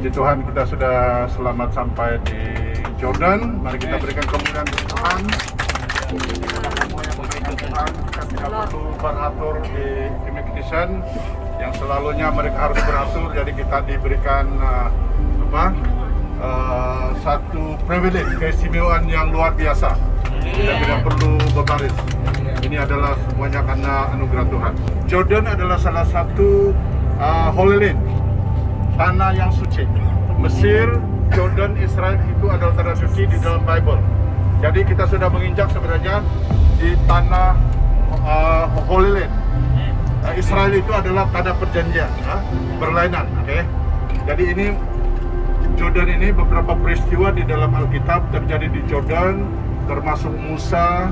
Puji Tuhan, kita sudah selamat sampai di Jordan. Mari kita berikan kemuliaan kepada Tuhan. Tuhan, kita tidak perlu beratur di immigration yang selalunya mereka harus beratur. Jadi kita diberikan satu privilege, keistimewaan yang luar biasa. Kita tidak perlu berbaris. Ini adalah semuanya karena anugerah Tuhan. Jordan adalah salah satu Holy Land, tanah yang suci. Mesir, Jordan, Israel itu adalah tanah suci di dalam Bible. Jadi kita sudah menginjak sebenarnya di tanah Holy Land. Israel itu adalah tanah perjanjian, berlainan. Okay? Jadi ini Jordan ini beberapa peristiwa di dalam Alkitab terjadi di Jordan, termasuk Musa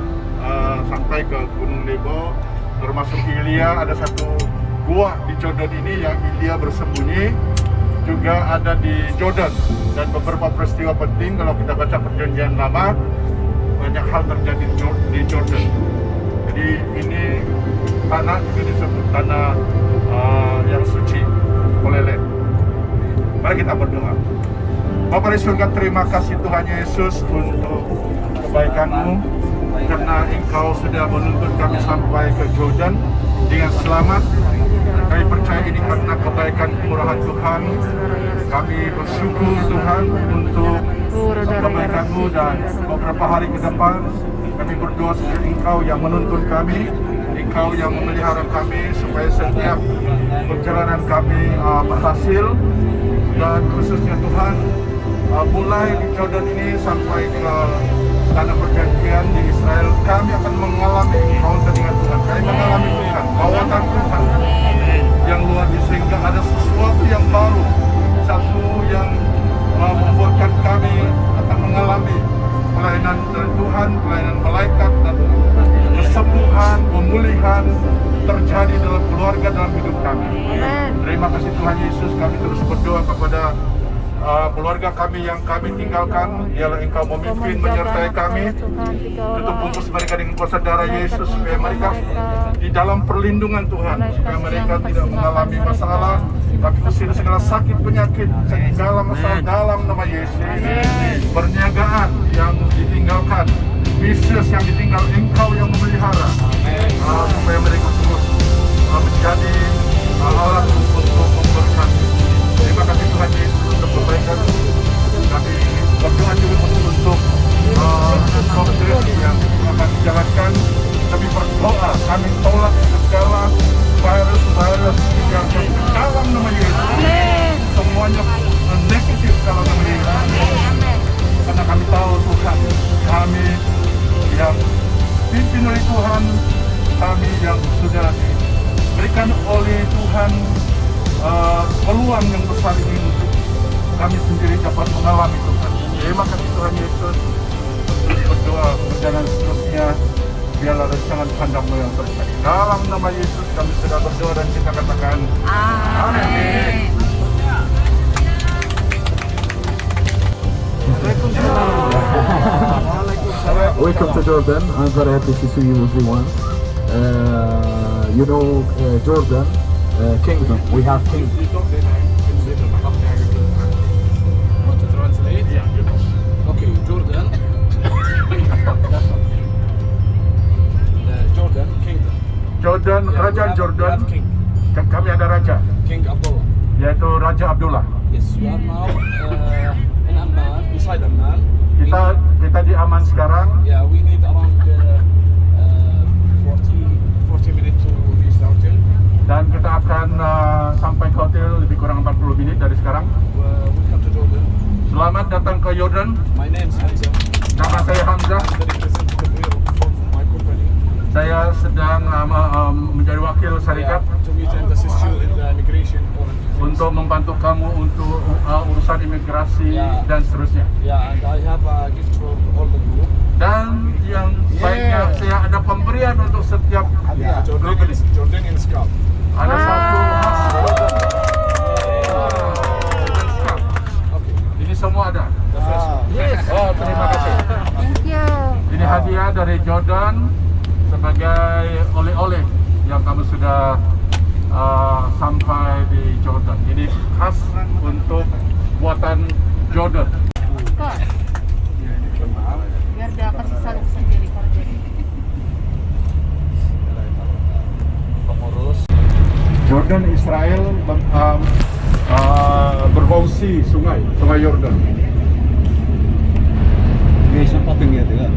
sampai ke Gunung Nebo, termasuk Ilya. Ada satu gua di Jordan ini yang Ilya bersembunyi, juga ada di Jordan. Dan beberapa peristiwa penting kalau kita baca perjanjian lama, banyak hal terjadi di Jordan. Jadi ini tanah juga disebut tanah yang suci, Holy Land. Mari kita berdoa. Bapa di surga, terima kasih Tuhan Yesus untuk kebaikan-Mu, karena Engkau sudah menuntun kami sampai ke Jordan dengan selamat. Kami percaya ini karena kebaikan kemurahan Tuhan. Kami bersyukur Tuhan untuk kebaikan-Mu, dan beberapa hari ke depan kami berdoa supaya Engkau yang menuntun kami, Engkau yang memelihara kami supaya setiap perjalanan kami berhasil. Dan khususnya Tuhan, mulai di Jordan ini sampai ke tanah perjanjian di Israel, kami akan mengalami encounter dengan Tuhan. Kami mengalami Tuhan, bawaan Tuhan yang luar biasa, sehingga ada sesuatu yang baru, satu yang membuatkan kami akan mengalami pelayanan dari Tuhan, pelayanan malaikat, dan kesembuhan, pemulihan terjadi dalam keluarga, dalam hidup kami. Terima kasih Tuhan Yesus. Kami terus berdoa kepada keluarga kami yang kami tinggalkan, ialah Engkau memimpin, menyertai kami. Tutup bungkus mereka dengan kuasa darah Yesus, supaya mereka di dalam perlindungan Tuhan, supaya mereka tidak mengalami masalah, tapi usir segala sakit, penyakit, segala masalah dalam nama Yesus. Perniagaan yang ditinggalkan, bisnis yang ditinggal, Engkau yang memelihara, supaya mereka terus menjadi alat untuk memberkati. Terima kasih Tuhan Yesus untuk kebaikan. Kami berdoa juga untuk konferensi yang akan dijalankan. Kami berdoa, kami tolak segala virus yang dalam nama Yesus. Semuanya negatif dalam nama Yesus. Karena kami tahu Tuhan, kami yang dipimpin oleh Tuhan, kami yang sudah diberikan oleh Tuhan peluang yang besar ini untuk kami sendiri dapat mengalami Tuhan. Terima kasih Tuhan Yesus. Berdoa berjalan seterusnya, biarlah rancangan kehendak-Mu yang terjadi. Dalam nama Yesus kami sudah berdoa dan kita katakan amin. Welcome to Jordan. I'm very happy to see you everyone. Jordan kingdom. We have kingdom. Want to translate? Yeah. Okay, Jordan. Jordan kingdom. Jordan, kerajaan Jordan. King. Kami ada raja, King Abdullah. yaitu Raja Abdullah. Yes, we are now in Amman, beside Amman. Kita di Aman sekarang. Yeah, we need around 40 minutes to reach the hotel. Dan kita akan sampai ke hotel lebih kurang 40 menit dari sekarang. Welcome to Jordan. Selamat datang ke Jordan. My name is Hamza. Nama saya Hamzah. I'm the representative here for my company. Saya sedang menjadi wakil syarikat To meet and assist you in the immigration untuk membantu kamu untuk urusan imigrasi dan seterusnya. Yeah, and I have a gift for all the group. Dan yang baiknya, saya ada pemberian untuk setiap grup ini. Jordanian scalp. Ada satu Okay. ini semua ada. The first one. Yes. Oh, terima kasih. Thank you. Ini hadiah dari Jordan sebagai oleh-oleh yang kamu sudah sampai di Jordan. Ini khas untuk buatan Jordan. Kok? Biar dia kasih salib sendiri kerja. Pengurus. Jordan Israel berfungsi sungai Yordan. Ini samping ya, tidak?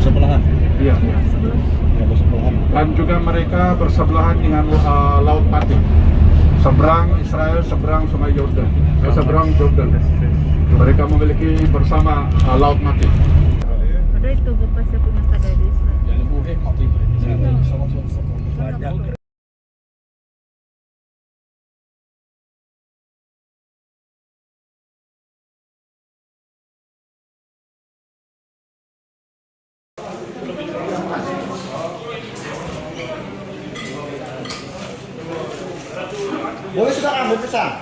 Bersebelahan. Iya. Ya, bersebelahan. Dan juga mereka bersebelahan dengan Laut Mati. Seberang Israel, seberang sungai Yordan. Seberang Jordan. Mereka memiliki bersama Laut Mati. Ada itu bapak saya punya kadadis. Jangan buhe mati. Banyak. Boleh sudah ambil pisang?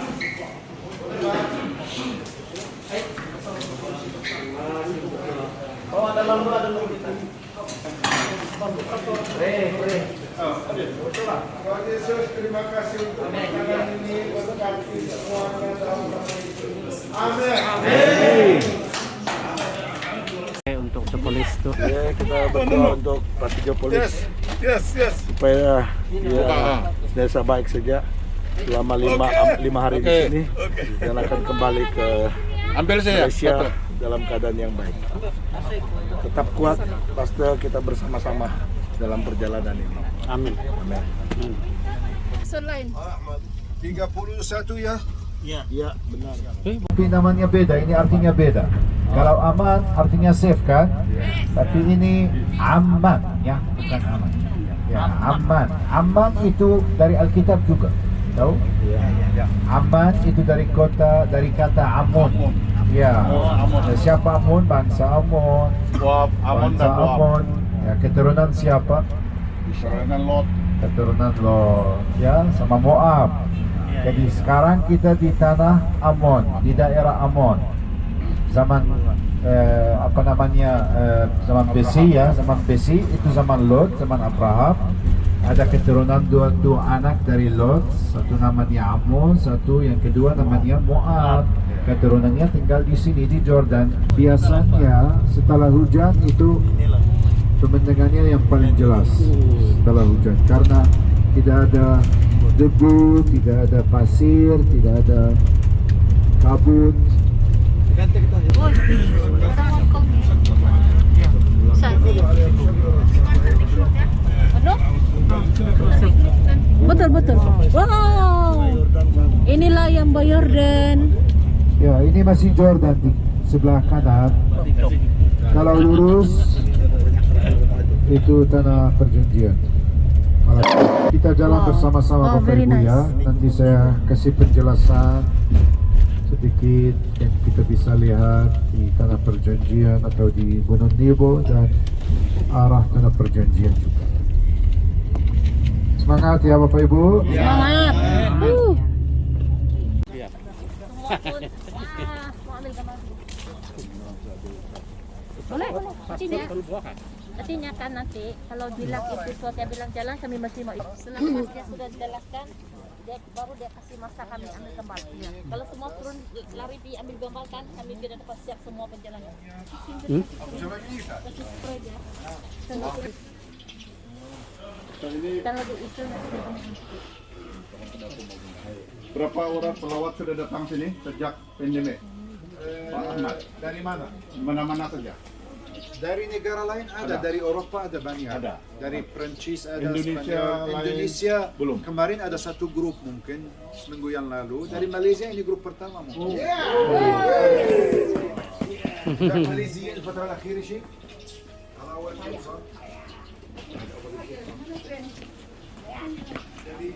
Oh, ada lampu kita. Yesus, terima kasih untuk makanan ini. Berkati semuanya dalam nama Yesus. Amin. Untuk Jopolis tuh. Ya, kita berdoa untuk Ratu Jopolis Yes. supaya dia desa baik saja selama lima hari di sini dan akan kembali ke Ambil saya. Malaysia dalam keadaan yang baik. Tetap kuat, pasti kita bersama-sama dalam perjalanan ini. Amin. Selain 31 ya. Ya, benar. Tapi namanya beda, ini artinya beda. Kalau aman artinya safe kan? Tapi ini aman ya, bukan aman. Ya, aman. Aman itu dari Alkitab juga. Tahu? Aman itu dari kata Amun. Ya. Siapa Amun? Bangsa Amun. Moab, Amon Bangsa dan Moab. Amun. Ya, keturunan siapa? Israel dan Lot. Keturunan Lot. Ya, sama Moab. Jadi sekarang kita di tanah Amon, di daerah Amon. Zaman zaman besi ya, zaman besi itu zaman Lot, zaman Abraham. Ada keturunan dua anak dari Lot, satu namanya Amon, satu yang kedua namanya Moab. Keturunannya tinggal di sini di Jordan. Biasanya setelah hujan itu pemandangannya yang paling jelas setelah hujan karena tidak ada debu, tidak ada pasir, tidak ada kabut. oh, orang Hong Kong ya. Ano? Betul. Wow. Inilah yang Yordan. Ya, ini masih Jordan di sebelah kanan. Kalau lurus itu tanah perjanjian. Kita jalan bersama-sama Bapak very Ibu nice. ya. Nanti saya kasih penjelasan sedikit yang kita bisa lihat di tanah perjanjian atau di Gunung Nebo dan arah tanah perjanjian juga. Semangat ya Bapak Ibu. Semangat. Boleh. Artinya kan nanti kalau bilang itu suatu yang bilang jalan kami mesti mau ikut. Selama dia sudah jelaskan dia baru dia kasih masa kami ambil kembali. Kalau semua turun lari diambil gambar kan kami tidak dapat siap semua perjalanan. Dan lagi itu Berapa orang pelawat sudah datang sini sejak pandemi? Pak Ahmad, dari mana? Mana-mana saja. Dari negara lain ada, dari Eropa ada banyak. Ada. Dari Prancis ada, Indonesia Spanyol. lain Indonesia belum. Kemarin ada satu grup mungkin seminggu yang lalu. Dari Malaysia ini grup pertama mungkin. Dan Malaysia الفترة الأخيرة شيء على أول فرصة. Jadi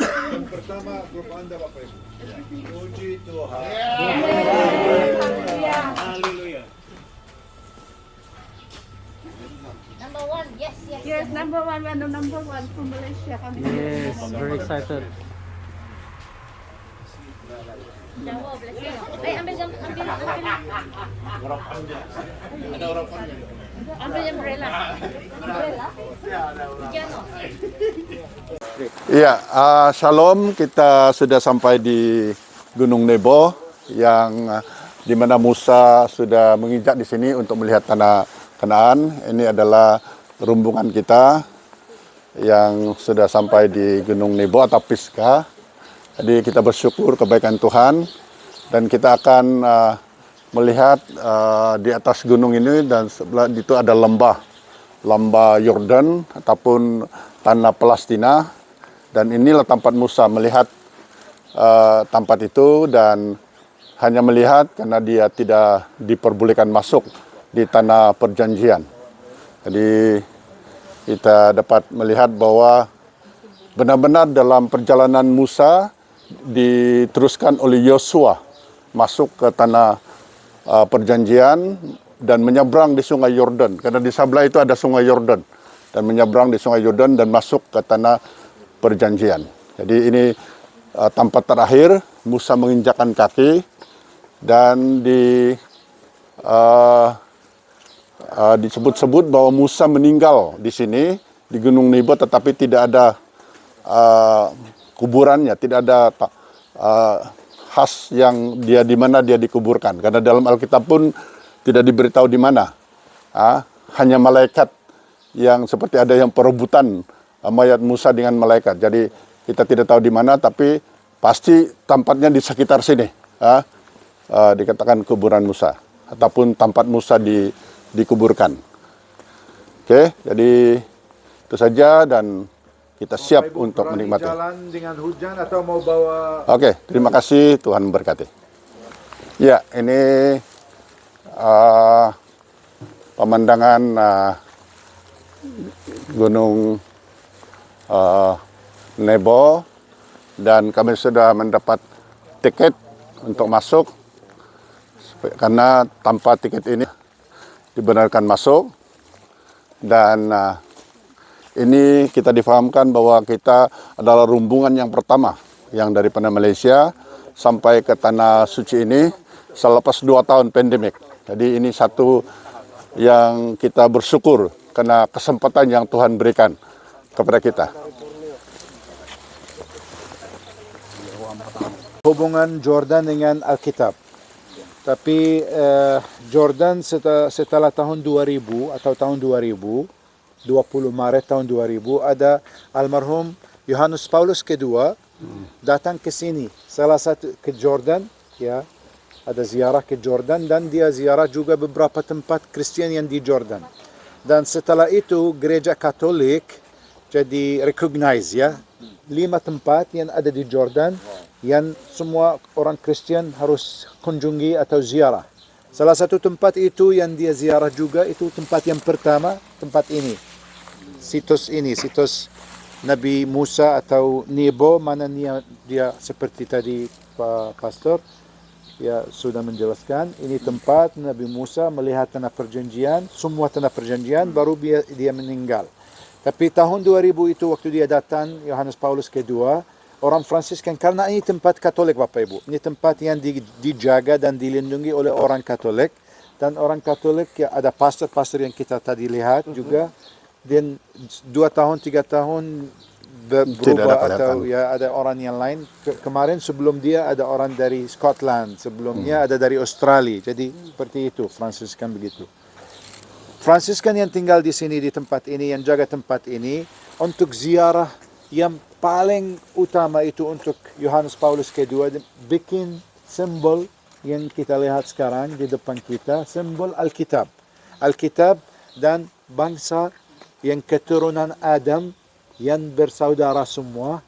yang pertama grup Anda Bapak Ibu. Puji Tuhan. number one, yes. Yes, number one, we are the number one from Malaysia. Kami. Yes, very excited. Jawab boleh. Ambil yang umbrella. Piano. Iya, Shalom, kita sudah sampai di Gunung Nebo yang di mana Musa sudah menginjak di sini untuk melihat tanah Kanaan. Ini adalah rombongan kita yang sudah sampai di Gunung Nebo atau Pisgah. Jadi kita bersyukur kebaikan Tuhan dan kita akan melihat di atas gunung ini dan sebelah itu ada lembah Yordan ataupun tanah Palestina, dan inilah tempat Musa melihat tempat itu dan hanya melihat karena dia tidak diperbolehkan masuk di tanah perjanjian. Jadi kita dapat melihat bahwa benar-benar dalam perjalanan Musa diteruskan oleh Yosua masuk ke tanah perjanjian dan menyeberang di Sungai Yordan, karena di sebelah itu ada Sungai Yordan, dan menyeberang di Sungai Yordan dan masuk ke tanah perjanjian. Jadi ini tempat terakhir Musa menginjakkan kaki, dan disebut-sebut bahwa Musa meninggal di sini di Gunung Nebo, tetapi tidak ada kuburannya, tidak ada khas yang di mana dia dikuburkan, karena dalam Alkitab pun tidak diberitahu di mana. Hanya malaikat yang seperti ada yang perebutan mayat Musa dengan malaikat. Jadi kita tidak tahu di mana, tapi pasti tempatnya di sekitar sini. Dikatakan kuburan Musa ataupun tempat Musa dikuburkan. Oke, jadi itu saja dan kita siap untuk menikmati. Jalan dengan hujan atau mau bawa? Oke, terima kasih, Tuhan memberkati. Ya, ini pemandangan Gunung Nebo, dan kami sudah mendapat tiket untuk masuk, karena tanpa tiket ini dibenarkan masuk. Dan ini kita difahamkan bahwa kita adalah rombongan yang pertama yang daripada Malaysia sampai ke Tanah Suci ini selepas 2 tahun pandemik. Jadi ini satu yang kita bersyukur karena kesempatan yang Tuhan berikan kepada kita. Hubungan Jordan dengan Alkitab. Tapi Jordan setelah tahun 2000 atau tahun 2000, 20 Maret tahun 2000, ada almarhum Yohanes Paulus kedua datang ke sini. Salah satu ke Jordan, ya, ada ziarah ke Jordan, dan dia ziarah juga beberapa tempat Kristen yang di Jordan. Dan setelah itu gereja Katolik jadi recognize, ya, 5 tempat yang ada di Jordan yang semua orang Kristen harus kunjungi atau ziarah. Salah satu tempat itu yang dia ziarah juga, itu tempat yang pertama, tempat ini. Situs ini, situs Nabi Musa atau Nebo, mana dia seperti tadi Pak Pastor ya sudah menjelaskan. Ini tempat Nabi Musa melihat tanah perjanjian, semua tanah perjanjian, baru dia meninggal. Tapi tahun 2000 itu waktu dia datang, Yohanes Paulus kedua, orang Fransiskan, karena ini tempat Katolik Bapak Ibu. Ini tempat yang dijaga dan dilindungi oleh orang Katolik. Dan orang Katolik, ya, ada pastor-pastor yang kita tadi lihat juga. Dan 2 tahun, 3 tahun berubah atau ya ada orang yang lain. Kemarin sebelum dia ada orang dari Scotland, sebelumnya ada dari Australia. Jadi seperti itu, Fransiskan begitu. Fransiskan yang tinggal di sini di tempat ini, yang jaga tempat ini, untuk ziarah yang paling utama itu untuk Yohanes Paulus kedua, bikin simbol yang kita lihat sekarang di depan kita, simbol Alkitab. Alkitab dan bangsa yang keturunan Adam yang bersaudara semua,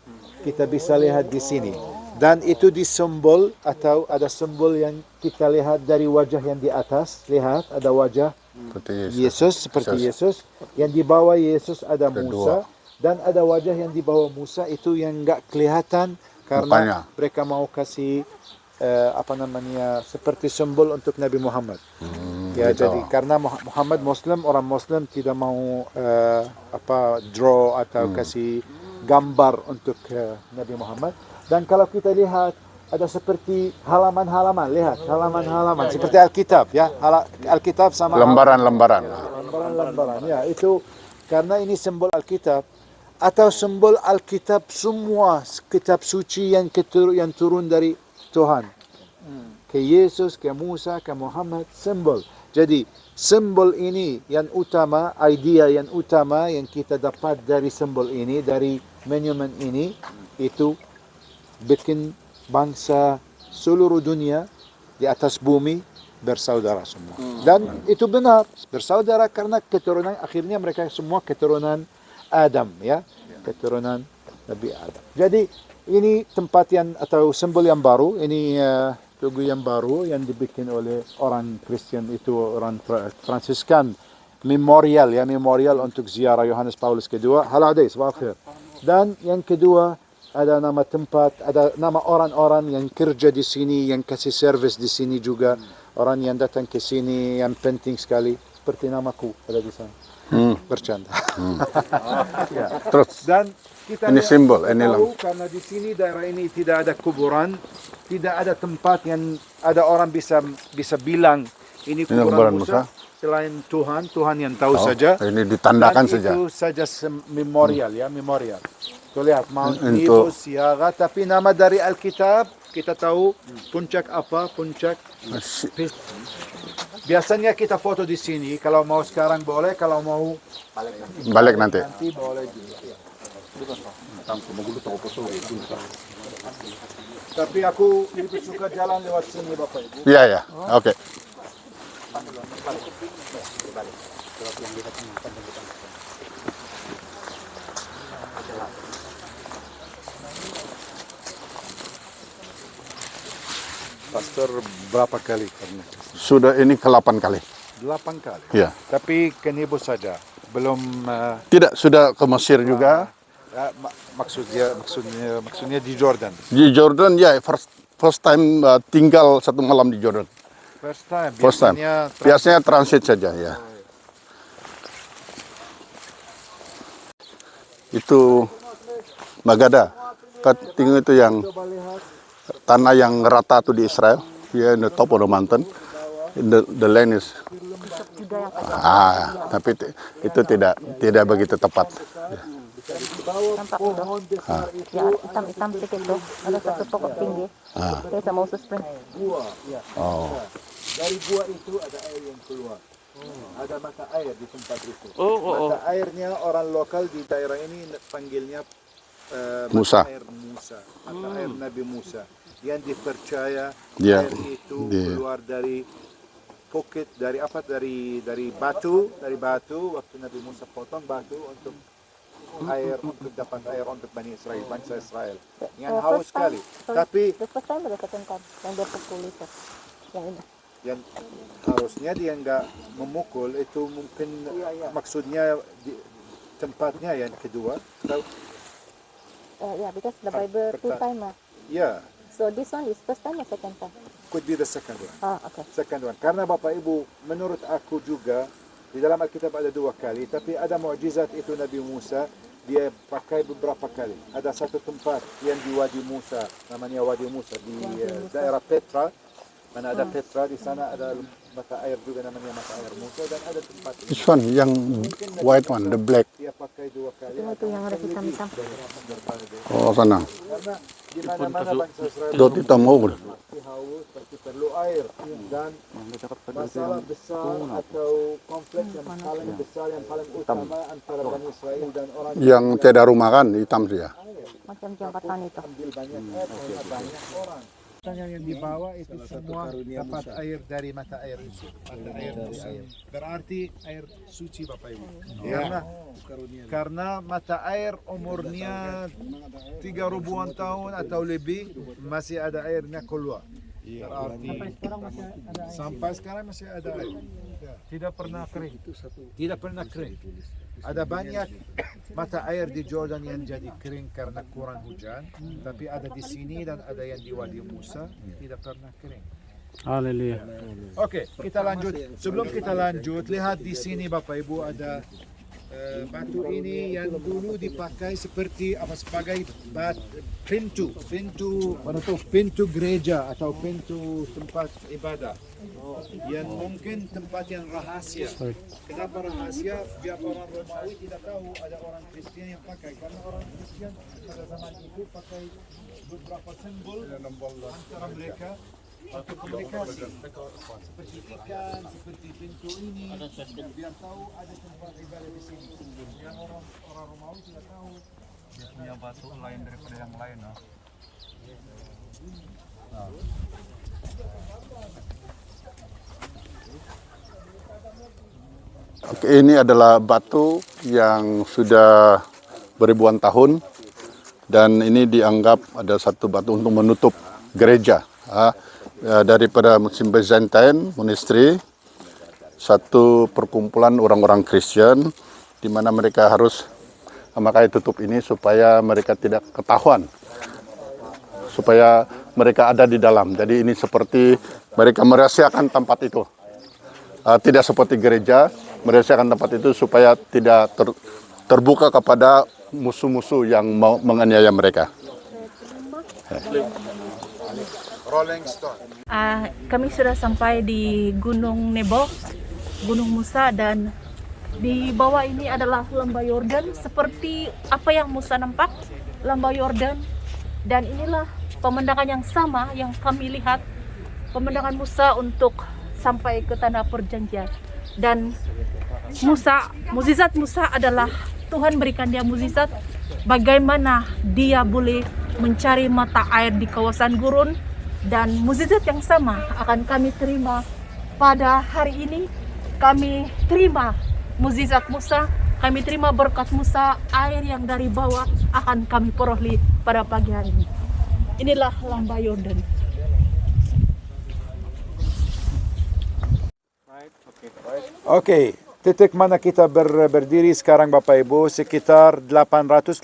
kita bisa lihat di sini. Dan itu disimbol atau ada simbol yang kita lihat dari wajah yang di atas. Lihat, ada wajah Yesus seperti Yesus. Yang di bawah Yesus ada Musa. Dan ada wajah yang di bawah Musa itu yang enggak kelihatan karena mereka mau kasih seperti simbol untuk Nabi Muhammad. Ya, gitu. Jadi karena Muhammad Muslim, orang Muslim tidak mau draw atau kasih gambar untuk Nabi Muhammad. Dan kalau kita lihat ada seperti halaman-halaman, lihat halaman-halaman seperti Alkitab, ya, Alkitab sama lembaran-lembaran. Lembaran-lembaran, ya, itu karena ini simbol Alkitab atau simbol Alkitab, semua kitab suci yang turun dari Tuhan. ke Yesus, ke Musa, ke Muhammad, simbol. Jadi simbol ini yang utama, idea yang utama yang kita dapat dari simbol ini, dari monumen ini, itu bikin bangsa seluruh dunia di atas bumi bersaudara semua. Dan itu benar, bersaudara karena keturunan, akhirnya mereka semua keturunan Adam, ya, keturunan Nabi Adam. Jadi ini tempat yang atau simbol yang baru, ini tugu yang baru yang dibikin oleh orang Kristen, itu orang Fransiskan, memorial, ya, memorial untuk ziarah Yohanes Paulus kedua. Halo Ade, sabah khair. Dan yang kedua ada nama tempat, ada nama orang-orang yang kerja di sini, yang kasih service di sini juga, orang yang datang ke sini yang penting sekali, seperti namaku ada di sana. Bercanda. Ya. Terus Dan kita ini simbol, ini tahu karena di sini daerah ini tidak ada kuburan, tidak ada tempat yang ada orang bisa bilang ini kuburan Musa. Selain Tuhan yang tahu saja. Ini ditandakan Dan saja. itu saja memorial, ya, memorial. Tuh lihat Mount Nebo, Siaga, tapi nama dari Alkitab kita tahu puncak apa, puncak. Biasanya kita foto di sini, kalau mau sekarang boleh, kalau mau Balik nanti. boleh juga. Tapi aku lebih suka jalan lewat sini Bapak Ibu. Iya ya. Oke. Pastor berapa kali karena Sudah ini ke-8 kali. 8 kali. Iya. Tapi ke Nebo saja, belum Tidak, sudah ke Mesir juga. maksudnya di Jordan. Di Jordan ya first time tinggal 1 malam di Jordan. First time. First time. Biasanya transit saja ya. Itu Magada. Tinggal itu yang tanah yang rata tuh di Israel. Here in the top of the mountain. The land is tapi itu tidak begitu tepat. Nampak itu? Ya, hitam-hitam sedikit tuh. Ada satu pokok tinggi. Kayak sama usus spring. Oh. Dari gua itu ada air yang keluar. Ada mata air di tempat itu. Mata airnya orang lokal di daerah ini panggilnya Musa. mata air Musa, mata air Nabi Musa. Yang dipercaya Dia- air itu keluar dari pocket, dari apa? Dari batu, waktu Nabi Musa potong batu untuk air, untuk dapat air untuk Bani Israel, bangsa Israel. Yang haus sekali. Tapi The first time ada ketentuan yang dia pukul itu. Yang ini. yang harusnya dia nggak memukul itu mungkin maksudnya tempatnya yang kedua. Yeah, because the Bible 2 time lah. Ya, So this one is first time or second time? could be the second one. Okay. Second one. Karena Bapak Ibu, menurut aku juga di dalam Alkitab ada 2 kali, tapi ada mukjizat itu Nabi Musa dia pakai beberapa kali. Ada satu tempat yang di Wadi Musa, namanya Wadi Musa di daerah Petra. Mana ada Petra, di sana ada mata air juga namanya mata air Musa, dan ada tempat This one yang white one, the black. dia pakai 2 kali. Itu yang ada hitam-hitam. Oh sana. Karena di mana-mana bangsa Israel Dot hitam mau. pasti haus, pasti perlu air, dan masalah besar atau konflik yang paling besar, yang paling utama antara Bani Israel dan orang Yang tiada rumah kan hitam sih ya. Macam jembatan itu. ambil banyak air karena banyak orang. Yang di bawah itu semua dapat air dari mata air itu. Mata air Musa. Berarti air suci Bapak Ibu. Karena mata air umurnya 3.000-an tahun atau lebih masih ada airnya keluar. Berarti sampai sekarang masih ada air. Tidak pernah kering. Tidak pernah kering. Ada banyak mata air di Jordan yang jadi kering karena kurang hujan, tapi ada di sini dan ada yang di Wadi Musa tidak pernah kering. Haleluya. Oke, kita lanjut. Sebelum kita lanjut, lihat di sini Bapak Ibu ada batu ini yang dulu dipakai seperti apa, sebagai pintu gereja atau pintu tempat ibadah. Yang mungkin tempat yang rahasia. Kenapa rahasia? Biar orang Romawi tidak tahu ada orang Kristen yang pakai. Karena orang Kristen pada zaman itu pakai beberapa simbol antara mereka. Untuk komunikasi. Seperti ikan, seperti pintu ini. Biar tahu ada tempat ibadah di sini. Yang orang Romawi sudah tahu. Dia punya batu lain daripada yang lain, no? Oke, ini adalah batu yang sudah beribuan tahun dan ini dianggap ada satu batu untuk menutup gereja daripada musim Byzantine monastery, satu perkumpulan orang-orang Kristen di mana mereka harus memakai tutup ini supaya mereka tidak ketahuan, supaya mereka ada di dalam. Jadi ini seperti mereka merahasiakan tempat itu, tidak seperti gereja. Merahasiakan tempat itu supaya tidak terbuka kepada musuh-musuh yang mau menganiaya mereka. Rolling Stone. Kami sudah sampai di Gunung Nebo, Gunung Musa, dan di bawah ini adalah lembah Yordan seperti apa yang Musa nampak, lembah Yordan. Dan inilah pemandangan yang sama yang kami lihat, pemandangan Musa untuk sampai ke tanah perjanjian. Dan Musa, mukjizat Musa adalah Tuhan berikan dia mukjizat bagaimana dia boleh mencari mata air di kawasan gurun, dan mukjizat yang sama akan kami terima pada hari ini. Kami terima mukjizat Musa, kami terima berkat Musa, air yang dari bawah akan kami peroleh pada pagi hari ini. Inilah lembah Yordan. Oke, titik mana kita berdiri sekarang Bapak Ibu, sekitar 850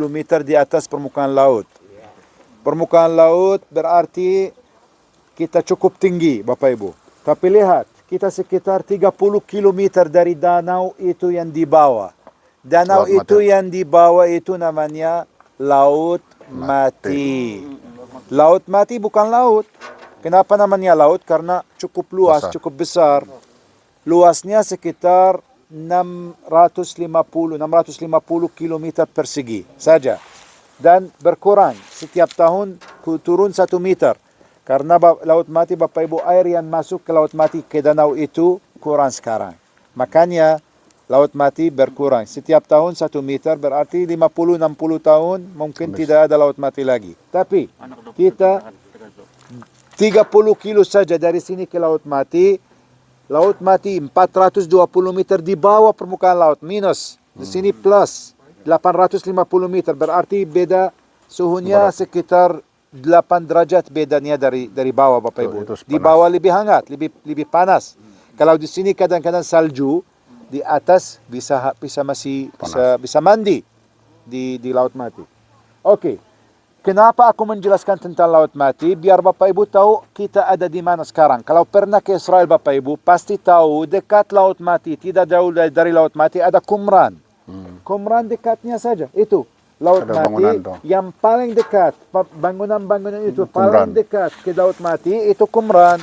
meter di atas permukaan laut. Permukaan laut berarti kita cukup tinggi Bapak Ibu. Tapi lihat, kita sekitar 30 kilometer dari danau itu yang di bawah. Danau Laut itu Mati. yang di bawah itu namanya Laut Mati. Laut Mati bukan laut. Kenapa namanya laut? Karena cukup luas, Besar. cukup besar. Luasnya sekitar 650 km persegi saja. Dan berkurang setiap tahun turun 1 meter. Karena Laut Mati Bapak Ibu, air yang masuk ke Laut Mati ke danau itu kurang sekarang. Makanya Laut Mati berkurang. Setiap tahun 1 meter berarti 50-60 tahun mungkin tidak ada Laut Mati lagi. Tapi kita 30 kilo saja dari sini ke Laut Mati. Laut Mati 420 meter di bawah permukaan laut, minus. Di sini plus 850 meter, berarti beda suhunya sekitar 8 derajat bedanya dari bawah Bapak Ibu. Itu Di panas. bawah lebih hangat, lebih panas. Kalau di sini kadang-kadang salju, di atas bisa mandi di Laut Mati. Oke. Kenapa aku menjelaskan tentang Laut Mati? Biar Bapak Ibu tahu kita ada di mana sekarang. Kalau pernah ke Israel Bapak Ibu, pasti tahu dekat Laut Mati, tidak jauh dari Laut Mati ada Qumran. Qumran dekatnya saja. Itu Laut Ada Mati bangunan tuh. yang paling dekat. Bangunan-bangunan itu Qumran. paling dekat ke Laut Mati itu Qumran.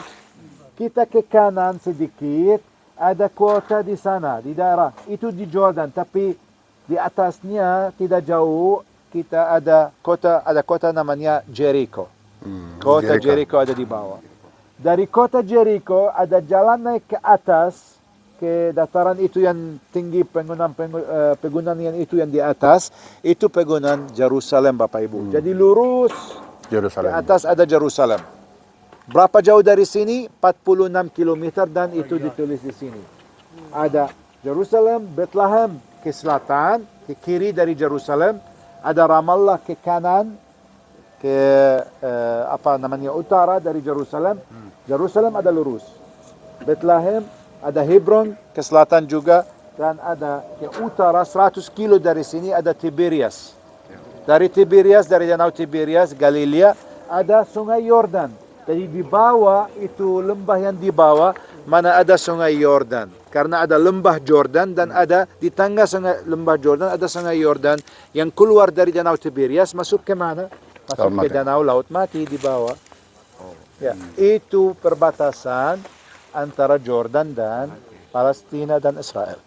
Kita ke kanan sedikit, ada kota di sana, di daerah. Itu di Jordan, tapi di atasnya tidak jauh. Kita ada kota namanya Jericho. Kota Jericho ada di bawah. Dari kota Jericho ada jalan naik ke atas ke dataran itu yang tinggi, pegunungan yang itu yang di atas itu pegunungan Jerusalem Bapak Ibu. Jadi lurus ke Yerusalem. atas ada Jerusalem. Berapa jauh dari sini? 46 km dan itu ditulis di sini. Ada Jerusalem, Bethlehem ke selatan, ke kiri dari Jerusalem. Ada Ramallah ke kanan, ke utara dari Jerusalem. Jerusalem ada lurus. Bethlehem, ada Hebron ke selatan juga, dan ada ke utara 100 kilo dari sini ada Tiberias. Dari danau Tiberias, Galilea, ada Sungai Yordan. Jadi di bawah itu lembah yang di bawah mana ada Sungai Yordan. Karena ada lembah Jordan dan ada di tengah lembah Jordan ada Sungai Yordan yang keluar dari danau Tiberias masuk ke mana? Masuk ke danau Laut Mati di bawah. Ya, itu perbatasan antara Jordan dan Palestina dan Israel.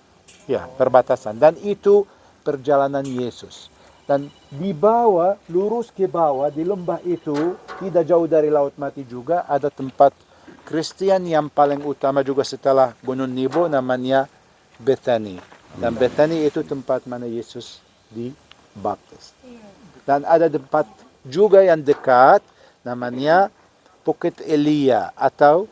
Ya, perbatasan. Dan itu perjalanan Yesus. Dan di bawah, lurus ke bawah, di lembah itu, tidak jauh dari Laut Mati juga, ada tempat Kristen yang paling utama juga setelah Gunung Nebo, namanya Bethany. Dan Bethany itu tempat mana Yesus dibaptis. Dan ada tempat juga yang dekat, namanya Bukit Elia, atau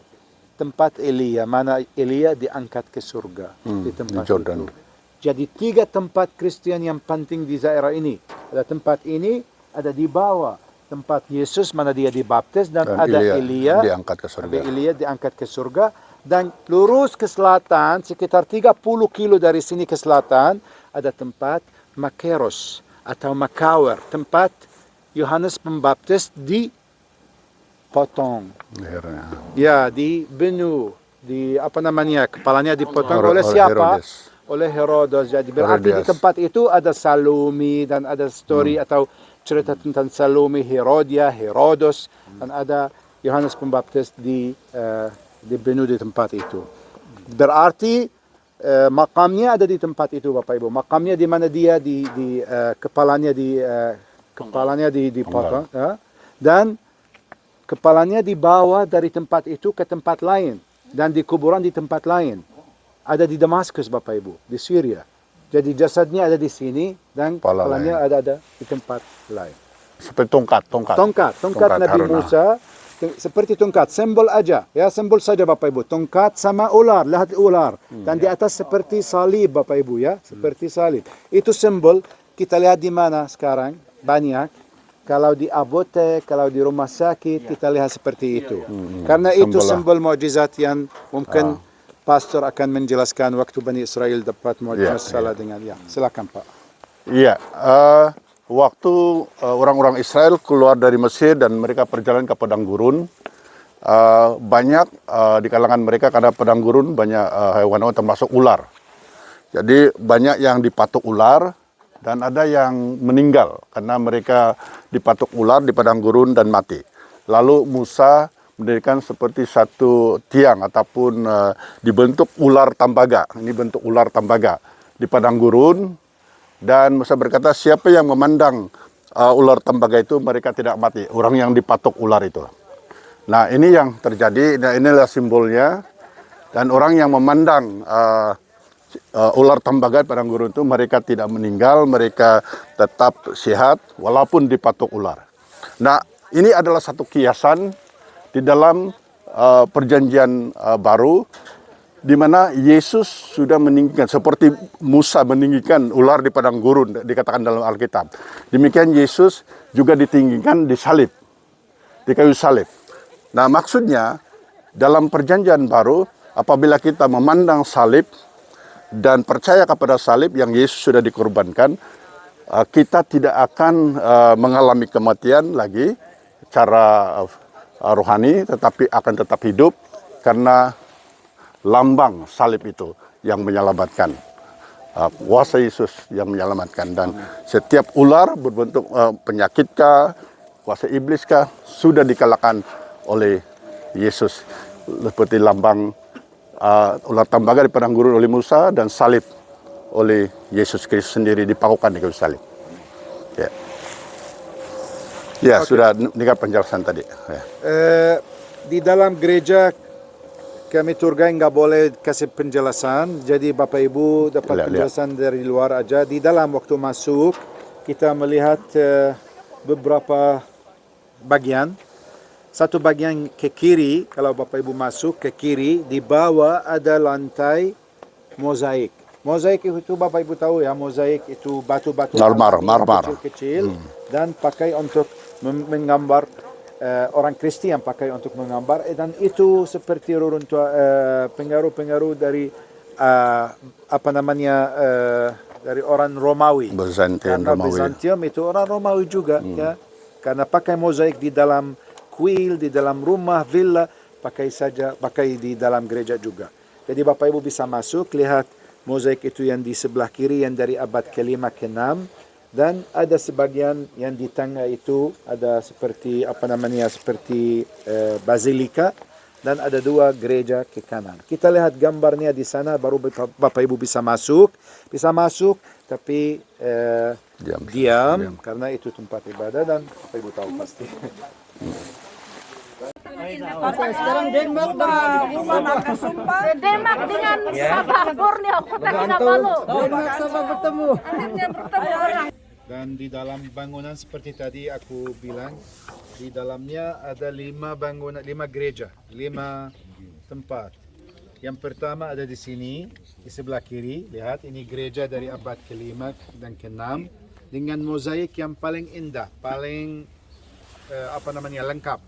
tempat Elia, mana Elia diangkat ke surga. Di tempat di Jordan. itu. Jadi 3 tempat Kristen yang penting di daerah ini. Ada tempat ini, ada di bawah tempat Yesus mana dia dibaptis, dan ada Elia diangkat ke surga. Elia diangkat ke surga, dan lurus ke selatan sekitar 30 kilo dari sini ke selatan ada tempat Makeros atau Makawer, tempat Yohanes Pembaptis dipotong. Akhirnya. Ya, dibunuh, di apa namanya, kepalanya dipotong oleh siapa? Herodes. Oleh Herodes. Jadi berarti di Herodes. tempat itu ada Salome, dan ada story atau cerita tentang Salome, Herodia, Herodos, dan ada Yohanes Pembaptis dibunuh di tempat itu. Berarti makamnya ada di tempat itu, Bapak Ibu. Makamnya di mana dia kepalanya dipotong, ya. Dan kepalanya dibawa dari tempat itu ke tempat lain, dan dikuburan di tempat lain. Ada di Damaskus, Bapak Ibu, di Syria. Jadi jasadnya ada di sini, dan kepalanya ada di tempat lain. Seperti tongkat. Tongkat Nabi Haruna. Musa, seperti tongkat, simbol aja, ya, simbol saja Bapak Ibu. Tongkat sama ular, lihat ular. Dan di atas seperti salib, Bapak Ibu, ya, seperti salib. Itu simbol, kita lihat di mana sekarang, banyak. Kalau di apotek, kalau di rumah sakit, kita lihat seperti itu. Karena itu simbol mukjizat yang mungkin pastor akan menjelaskan waktu Bani Israel dapat masalah dengan, ya. Silakan Pak. Iya, waktu orang-orang Israel keluar dari Mesir dan mereka perjalanan ke padang gurun, banyak di kalangan mereka, karena padang gurun banyak hewan-hewan termasuk ular. Jadi banyak yang dipatuk ular, dan ada yang meninggal karena mereka dipatuk ular di padang gurun dan mati. Lalu Musa mendirikan seperti satu tiang ataupun dibentuk ular tambaga. Ini bentuk ular tambaga di padang gurun, dan Musa berkata, siapa yang memandang ular tambaga itu, mereka tidak mati. Orang yang dipatuk ular itu. Nah, ini yang terjadi. Nah, inilah simbolnya. Dan orang yang memandang ular tambaga di padang gurun itu, mereka tidak meninggal, mereka tetap sehat walaupun dipatuk ular. Nah, ini adalah satu kiasan di dalam perjanjian baru, di mana Yesus sudah meninggikan, seperti Musa meninggikan ular di padang gurun, dikatakan dalam Alkitab. Demikian Yesus juga ditinggikan di salib, di kayu salib. Nah, maksudnya dalam perjanjian baru, apabila kita memandang salib dan percaya kepada salib yang Yesus sudah dikorbankan, kita tidak akan mengalami kematian lagi secara rohani, tetapi akan tetap hidup, karena lambang salib itu yang menyelamatkan, kuasa Yesus yang menyelamatkan. Dan setiap ular berbentuk penyakitkah, kuasa ibliskah, sudah dikalahkan oleh Yesus, seperti lambang ular tambaga di padang gurun oleh Musa, dan salib oleh Yesus Kristus sendiri dipakukan di kayu salib. Ya. Ya, sudah dengar penjelasan tadi. Ya. Di dalam gereja kami Turgai nggak boleh kasih penjelasan, jadi Bapak Ibu dapat penjelasan dari luar aja. Di dalam waktu masuk, kita melihat beberapa bagian. Satu bagian ke kiri, kalau Bapak Ibu masuk ke kiri, di bawah ada lantai mozaik. Mozaik itu Bapak Ibu tahu ya, mozaik itu batu-batu marmer kecil-kecil, dan pakai untuk menggambar, orang Kristen pakai untuk menggambar, dan itu seperti pengaruh-pengaruh dari apa namanya, dari orang Romawi. Byzantium itu orang Romawi juga, ya, karena pakai mozaik di dalam kuil, di dalam rumah, villa, pakai di dalam gereja juga. Jadi Bapak Ibu bisa masuk, lihat mozaik itu yang di sebelah kiri, yang dari abad ke-5 ke-6, dan ada sebagian yang di tengah itu ada seperti apa namanya, seperti basilika, dan ada 2 gereja ke kanan. Kita lihat gambarnya di sana, baru Bapak Ibu bisa masuk, tapi diam karena itu tempat ibadah dan Bapak Ibu tahu pasti. Denmark dengan Sabah Borneo, Kota Kinabalu. Akhirnya bertemu orang. Dan di dalam bangunan seperti tadi aku bilang, di dalamnya ada 5 gereja, 5 tempat. Yang pertama ada di sini, di sebelah kiri. Lihat, ini gereja dari abad ke-5 dan ke-6 dengan mozaik yang paling indah, paling lengkap.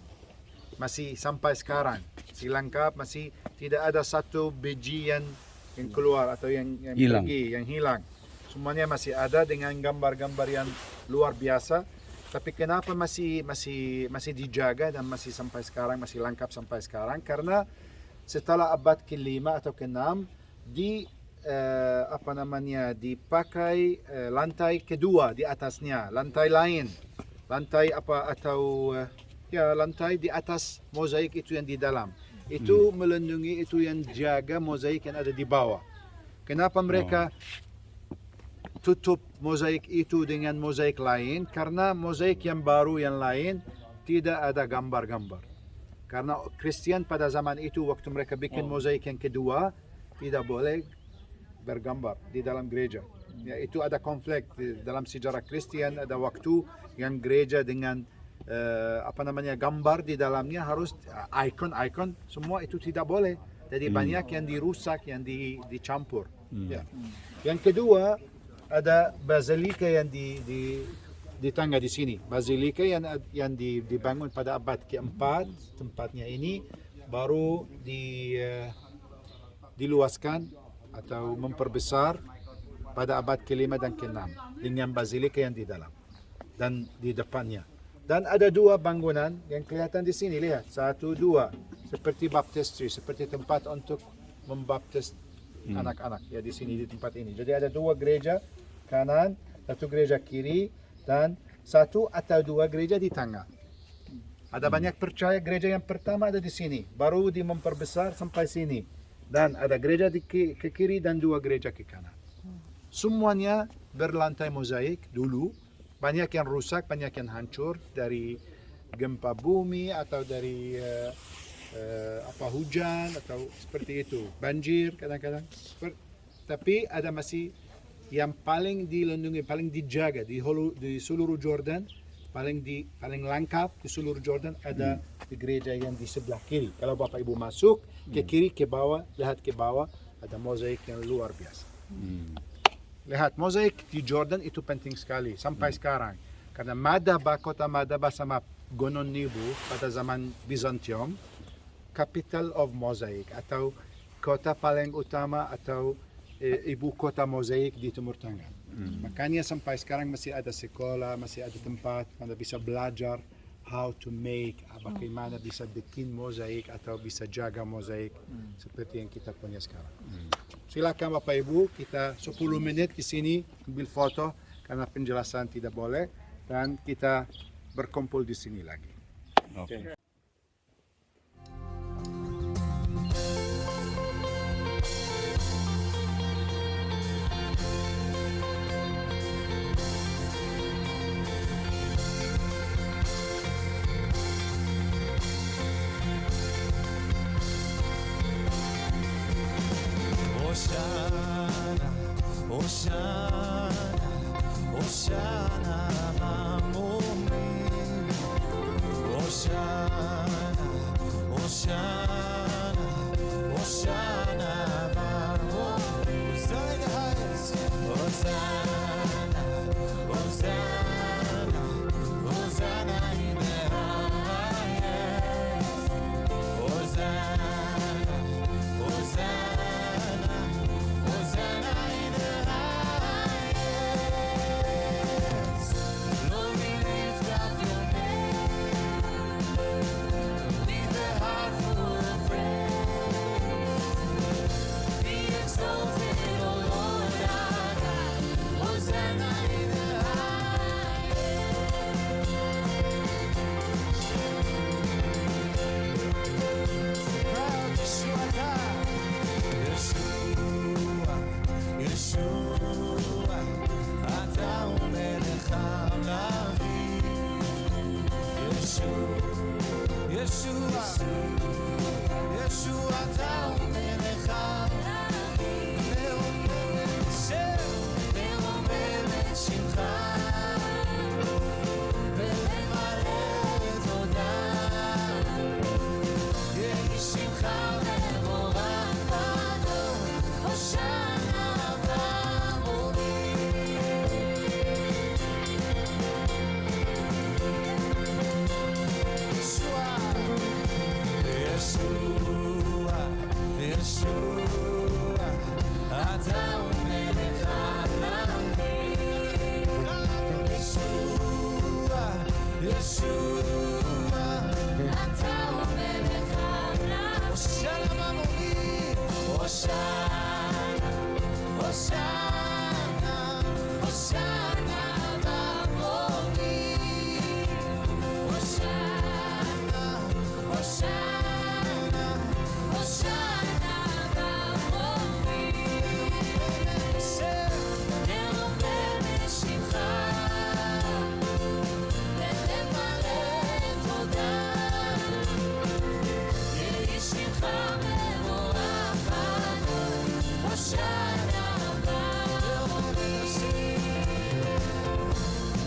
Masih sampai sekarang, masih lengkap, masih tidak ada satu biji yang keluar atau yang pergi, yang hilang. Semuanya masih ada dengan gambar-gambar yang luar biasa. Tapi kenapa masih dijaga dan masih sampai sekarang, masih lengkap sampai sekarang? Karena setelah abad ke-5 atau ke-6 dipakai lantai kedua di atasnya, lantai lain, lantai di atas mozaik itu yang di dalam. Itu melindungi, itu yang jaga mozaik yang ada di bawah. Kenapa mereka tutup mozaik itu dengan mozaik lain? Karena mozaik yang baru yang lain tidak ada gambar-gambar. Karena Kristen pada zaman itu waktu mereka bikin mozaik yang kedua tidak boleh bergambar di dalam gereja. Ya, itu ada konflik dalam sejarah Kristen, ada waktu yang gereja dengan gambar di dalamnya harus ikon semua itu tidak boleh. Jadi banyak yang dirusak, yang dicampur. Ya. Yang kedua ada basilika yang di tangga di sini. Basilika yang dibangun pada abad ke-4, tempatnya ini baru diluaskan atau memperbesar pada abad ke-5 dan ke-6 dengan basilika yang di dalam dan di depannya. Dan ada 2 bangunan yang kelihatan di sini, lihat, 1, 2, seperti baptistry, seperti tempat untuk membaptis anak-anak ya di sini di tempat ini. Jadi ada 2 gereja kanan, 1 gereja kiri, dan 1 atau 2 gereja di tengah. Ada banyak percaya gereja yang pertama ada di sini, baru memperbesar sampai sini, dan ada gereja ke kiri dan 2 gereja ke kanan. Semuanya berlantai mozaik dulu. Banyak yang rusak, banyak yang hancur dari gempa bumi atau dari hujan atau seperti itu, banjir kadang-kadang. Tapi ada masih yang paling dilindungi, paling dijaga di seluruh Jordan, paling lengkap di seluruh Jordan ada di gereja yang di sebelah kiri. Kalau Bapak Ibu masuk ke kiri, ke bawah, lihat ke bawah ada mozaik yang luar biasa. Lihat, mozaik di Jordan itu penting sekali sampai sekarang. Karena kota Madaba sama Gunung Nibu pada zaman Bizantium, capital of mozaik atau kota paling utama atau ibu kota mozaik di Timur Tengah. Makanya sampai sekarang masih ada sekolah, masih ada tempat Anda bisa belajar how to make, bagaimana bisa bikin mozaik atau bisa jaga mozaik seperti yang kita punya sekarang. Silakan Bapak Ibu, kita 10 menit di sini ambil foto karena penjelasan tidak boleh, dan kita berkumpul di sini lagi. Okay. Hosanna, Hosanna, Mamoni. Hosanna, Hosanna, Hosanna, Mamoni. Hosanna in the highest. Hosanna, Hosanna, Hosanna in the highest. Hosanna, Hosanna, Hosanna in the highest. Hosanna, Hosanna, Hosanna, Bamoni. Hosanna, Hosanna, Hosanna, Bamoni. נרבה בשמך, ונמלא תודה. יהי שמך מבורך, הושענא בעוני.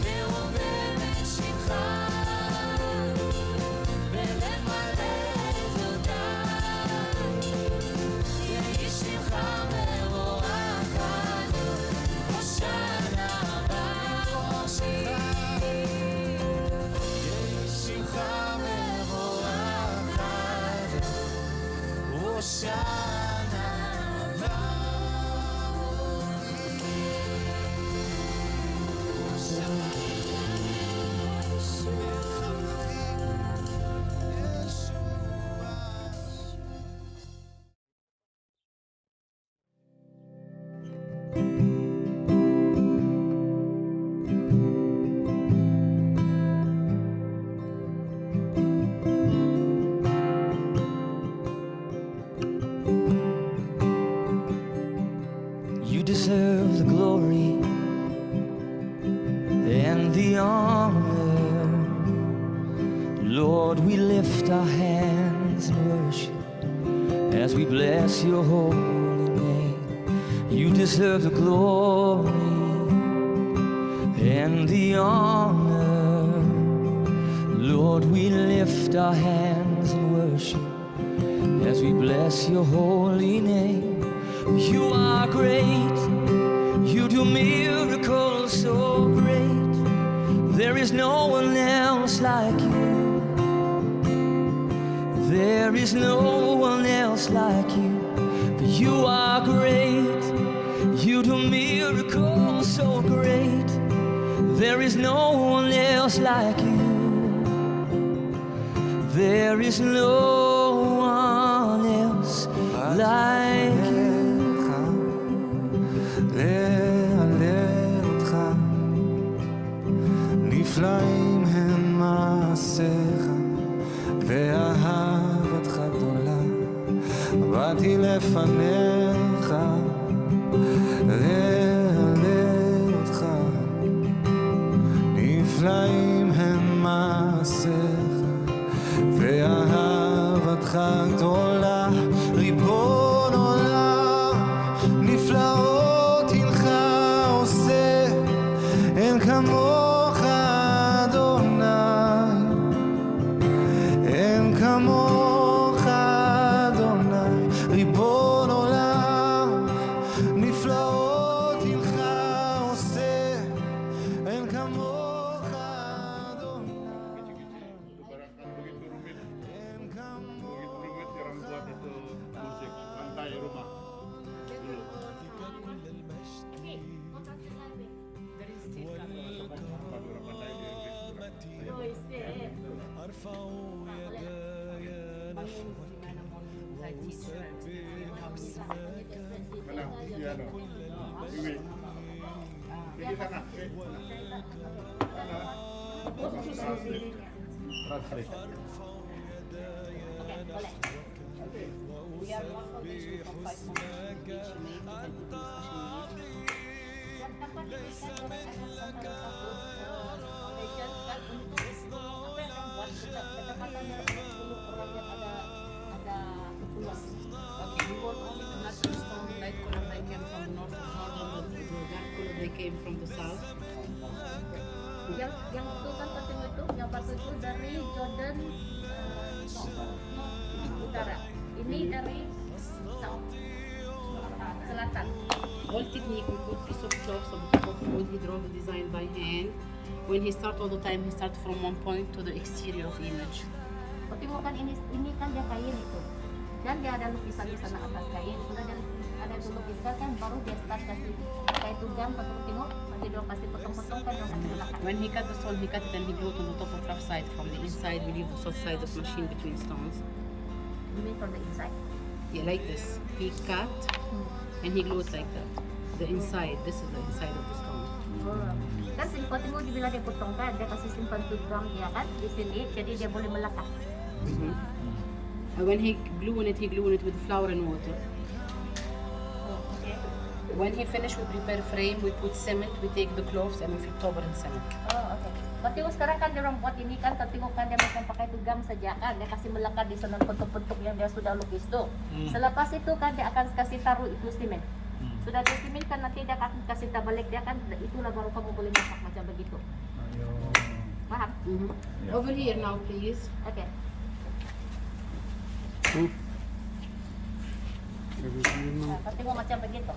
נרבה בשמך, ונמלא תודה. יהי שמך מבורך, הושענא בעוני. יהי שמך מבורך, הושענא You deserve the glory and the honor. Lord, we lift our hands in worship as we bless your holy name. You deserve the glory and the honor. Lord, we lift our hands in worship as we bless your holy name. You are great, you do miracles so great. There is no one else like you. There is no one else like you. For you are great, you do miracles so great. There is no one else like you. There is no one else like you. להלל אותך, נפלאים הם מעשיך, ואהבתך גדולה. באתי לפניך, להלל אותך, נפלאים הם מעשיך, ואהבתך גדולה. ריבון עולם, נפלאות הינך עושה, אין כמוך אדוני, אין כמוך אדוני. ריבון עולם, נפלאות הינך עושה, אין כמוך אדוני, Ibaratkan begitu rumit, אין כמוך. begitu rumit orang buat itu musik pantai rumah. Dulu. Madura pantai di Inggris. Mana? Iya dong. Iwi. Pergi sana. Sana. Translate. Translate. Okay, we want only the natural stone, light color they came from the north of Jordan, the dark color they came from the south. Yang itu kan patung itu, yang patung itu dari Jordan utara. Ini dari south, selatan. All technique, we put piece of chalk on top of wood, he draw the design by hand. When he start all the time, he start from one point to the exterior of image. Kau tengok kan ini kan dia kain itu. Dan dia ada lukisan-lukisan atas kain. Sudah ada itu lukisan kan, baru dia start kasih kayak tugang. Kalau tengok, nanti dia kasih potong-potong kan, dia kasih belakang. When he cut the stone, he cut it and he glued on the top of rough side. From the inside, we leave the soft side of machine between stones. You mean from the inside? Yeah, like this. He cut and he glued like that. The inside, this is the inside of the stone. Kan simpan mo dibilang dia potong kan, dia kasih simpan tugang dia kan di sini, jadi dia boleh melekat. And when he glue it with flour and water. Okay. When he finished, we prepare frame, we put cement, we take the cloves and we fill over in cement. Oh, okay. Berarti sekarang kan dia orang buat ini kan, tengok kan dia macam pakai tugang saja kan, dia kasih melekat di sana bentuk-bentuk yang dia sudah lukis tuh. Selepas itu kan dia akan kasih taruh itu semen. Sudah dia semen kan nanti dia akan kasih balik dia kan, itulah baru kamu boleh masak macam begitu. Paham? Over here now, please. Okay. Tengok macam begitu.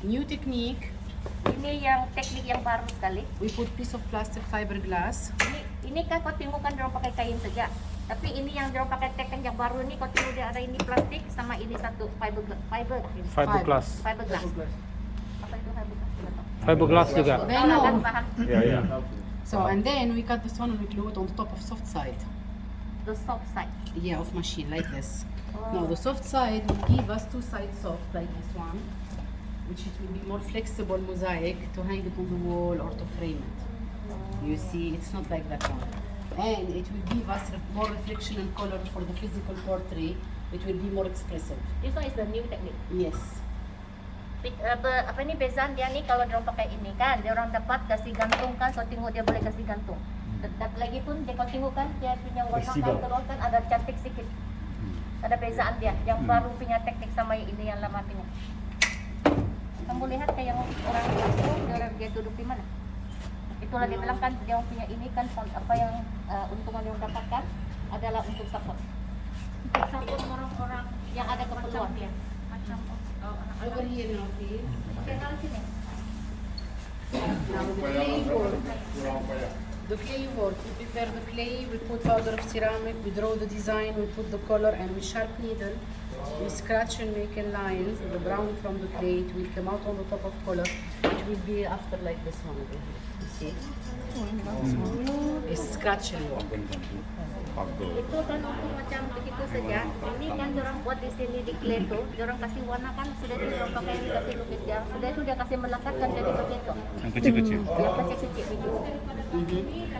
New technique. Ini yang teknik yang baru sekali. We put piece of plastic fiberglass. Ini kan kau tengok kan dia orang pakai kain saja. Tapi ini yang dia orang pakai teknik yang baru ni, kau tengok dia ada ini plastik sama ini satu fiberglass. Fiberglass. Fiberglass. Apa itu fiberglass? Fiberglass juga. Then no. Kan paham? So and then we cut the stone and we glue it on the top of soft side. The soft side. Yeah, of machine like this. Now the soft side will give us two sides soft like this one, which it will be more flexible mosaic to hang it on the wall or to frame it. You see, it's not like that one. And it will give us more reflection and color for the physical portrait. It will be more expressive. This one is the new technique. Yes. Apa ni bezaan dia ni kalau dia orang pakai ini kan, dia orang dapat kasih gantung kan, kau tengok dia boleh kasih gantung. Dan lagi pun dia kau tengok kan dia punya warna kan terus kan ada cantik sikit. Ada bezaan dia. Yang baru punya teknik sama ini yang lama punya. Kamu lihat kayak yang orang dia duduk di mana? Itulah dia bilang kan dia punya ini kan apa yang untungan yang dapatkan adalah untuk support. Untuk support orang-orang yang ada keperluan dia. Macam Over here now, please. Oke, kalau sini. Now the clay work. The clay work. We prepare the clay. We put powder of ceramic. We draw the design. We put the color, and we sharp needle. We scratch and make a lines. The brown from the clay. It will come out on the top of color. It will be after like this one over here. You see? It's scratch and work. Itu kan untuk macam begitu saja. Ini kan orang buat di sini di clay tuh, orang kasih warna kan sudah itu orang pakai ini kasih lukis dia. Sudah itu dia kasih melekatkan jadi begitu. Yang kecil-kecil. Yang kecil-kecil begitu.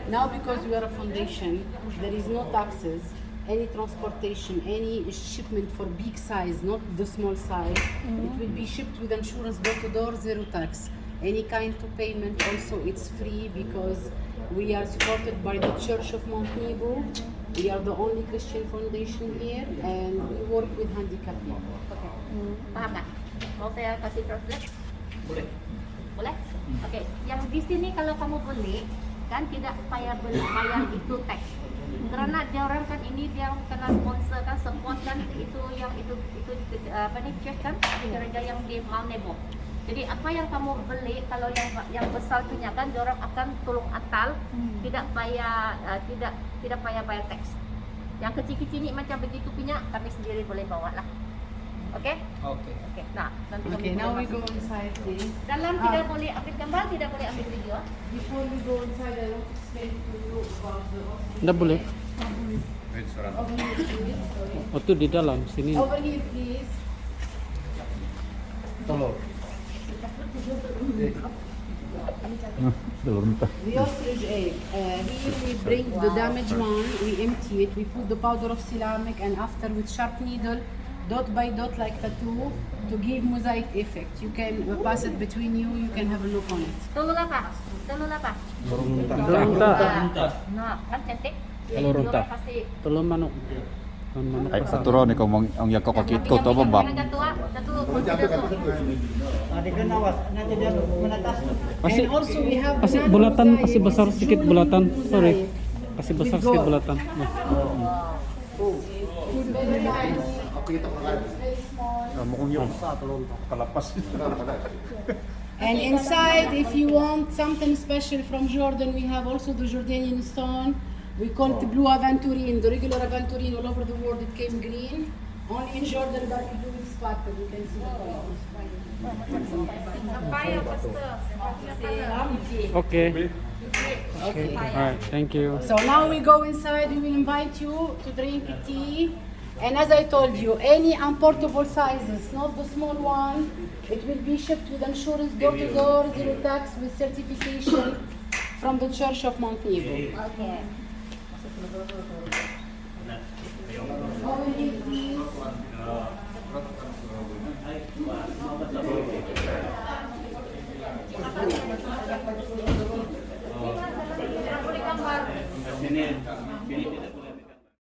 Now because we are a foundation, there is no taxes, any transportation, any shipment for big size, not the small size. It will be shipped with insurance door to door, zero tax. Any kind of payment also it's free because we are supported by the Church of Mount Nebo. We are the only Christian foundation here and we work with handicapped people. Oke. Paham nggak? Mau saya kasih translate? Boleh. Boleh? Oke. Yang di sini kalau kamu beli kan tidak bayar itu tax. Karena dia orang kan ini dia kena sponsor kan, support kan itu yang itu apa nih church kan gereja yang di Mount Nebo. Jadi apa yang kamu beli kalau yang besar punya kan dia orang akan tolong atal, tidak payah bayar tax. Yang kecil-kecil ini macam begitu punya kami sendiri boleh bawa lah. Oke? Oke. Nah, nanti Okay, kamu now we boleh go inside please. dalam tidak boleh ambil gambar, tidak boleh ambil video. Before we go inside, I want to explain to you about the Nggak boleh. Over here, please. Sorry. Oh, itu di dalam sini. Over here, please. The ostrich egg. Here we bring the damaged one, we empty it, we put the powder of ceramic, and after with sharp needle, dot by dot like tattoo, to give mosaic effect. You can pass it between you, you can have a look on it. Telur apa? Nah, kan cantik. Telur Dia unta. orang kasih Telur manok. Telur manok Ay, pasar. paturo ni kung ang yakko kakit ko to babak. Pasti, And also we have pasti banana bulatan, mosaic. pasti besar This is sedikit jewelry bulatan. Sorry. mosaic. Pasti besar With sedikit gold. bulatan. Nah. Very tiny, very small. And inside, if you want something special from Jordan, we have also the Jordanian stone. We call it blue aventurine. The regular aventurine all over the world it came green. Only in Jordan that we do it spotted. You can see the color. Okay. Okay. Alright, thank you. So now we go inside. We will invite you to drink tea And as I told you, any unportable sizes, not the small one, it will be shipped with insurance, door to door, zero tax, with certification from the Church of Mount Nebo. Okay. Sini.